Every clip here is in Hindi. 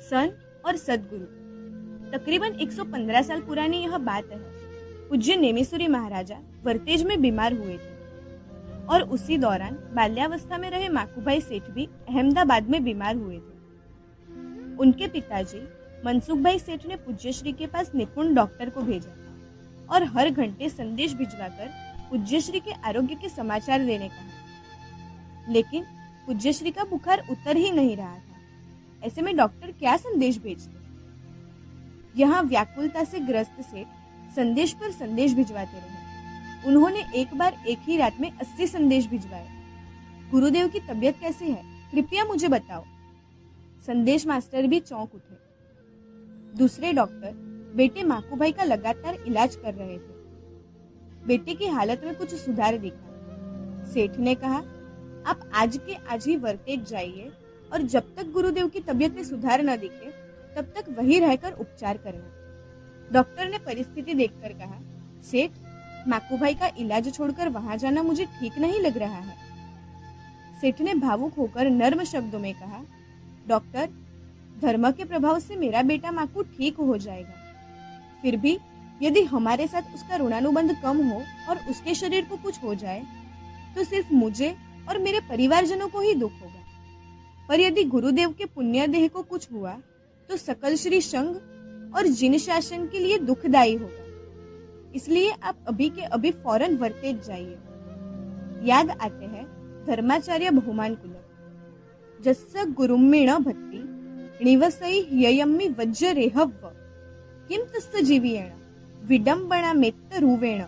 सन और सदगुरु। तकरीबन 115 साल पुरानी यह बात है। पूज्य नेमिसुरी महाराजा वर्तेज में बीमार हुए थे और उसी दौरान बाल्यावस्था में रहे माकूभाई सेठ भी अहमदाबाद में बीमार हुए थे। उनके पिताजी मनसुखभाई सेठ ने पूज्यश्री के पास निपुण डॉक्टर को भेजा और हर घंटे संदेश भिजवाकर पूज्यश्री के आरोग्य के समाचार देने कहा, लेकिन पूज्यश्री का बुखार उतर ही नहीं रहा था। ऐसे में डॉक्टर क्या संदेश भेजते? यहाँ व्याकुलता से ग्रस्त सेठ संदेश पर संदेश भिजवाते रहे। उन्होंने एक बार एक ही रात में 80 संदेश भिजवाए। गुरुदेव की तबीयत कैसी है, कृपया मुझे बताओ। संदेश मास्टर भी चौंक उठे। दूसरे डॉक्टर बेटे माकूभाई का लगातार इलाज कर रहे थे। बेटे की हालत में कुछ सुधार दिखा। सेठ ने कहा, आप आज के आज ही वर्तेज जाइए और जब तक गुरुदेव की तबीयत में सुधार न दिखे तब तक वहीं रहकर उपचार करना। डॉक्टर ने परिस्थिति देखकर कहा, सेठ, माकूभाई का इलाज छोड़कर वहां जाना मुझे ठीक नहीं लग रहा है। सेठ ने भावुक होकर नर्म शब्दों में कहा, डॉक्टर, धर्म के प्रभाव से मेरा बेटा माकू ठीक हो जाएगा। फिर भी यदि हमारे साथ उसका ऋणानुबंध कम हो और उसके शरीर को कुछ हो जाए तो सिर्फ मुझे और मेरे परिवारजनों को ही दुख होगा, पर यदि गुरुदेव के पुण्य देह को कुछ हुआ तो सकल श्री संघ और जिन शासन के लिए दुखदायी होगा। इसलिए आप अभी के अभी फौरन वर्तेज जाइए। याद आते हैं धर्माचार्य बहुमान कुलक, जस्स गुरुम्मीण भक्ति निवसई ययम्मि वज्रेहव्व किम तस्य जीवियेण विडंबना मेत्त रुवेण।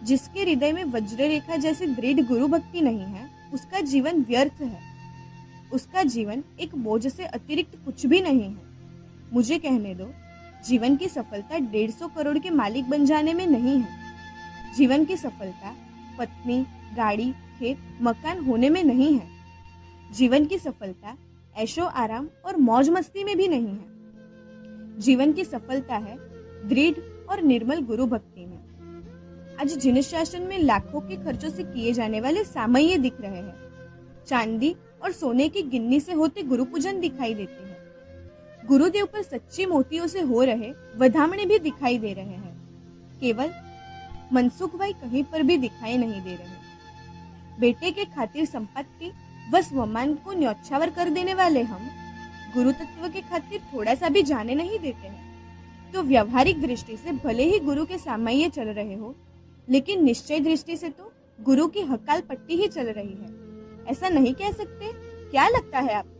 जिसके हृदय में वज्र रेखा जैसी दृढ़ गुरु भक्ति नहीं है उसका जीवन व्यर्थ है। उसका जीवन एक बोझ से अतिरिक्त कुछ भी नहीं है। मुझे कहने दो, जीवन की सफलता 150 करोड़ के मालिक बन जाने में नहीं है। जीवन की सफलता पत्नी, गाड़ी, खेत, मकान होने में नहीं है। जीवन की सफलता ऐशो आराम और मौज मस्ती में भी नहीं है। जीवन की सफलता है दृढ़ और निर्मल गुरु भक्ति में। आज जिन शासन में लाखों के खर्चों से किए जाने वाले सामय्य दिख रहे हैं, चांदी और सोने की गिन्नी से होते गुरु पूजन दिखाई देते हैं। गुरुदेव पर सच्ची मोतियों से हो रहे वधामणे भी दिखाई दे रहे हैं। केवल मनसुखभाई कहीं पर भी दिखाई नहीं दे रहे। बेटे के खातिर संपत्ति व स्वमान को न्यौछावर कर देने वाले हम गुरु तत्व के खातिर थोड़ा सा भी जाने नहीं देते हैं। तो व्यवहारिक दृष्टि से भले ही गुरु के सामय्य चल रहे हो, लेकिन निश्चय दृष्टि से तो गुरु की हकाल पट्टी ही चल रही है। ऐसा नहीं कह सकते? क्या लगता है आपको?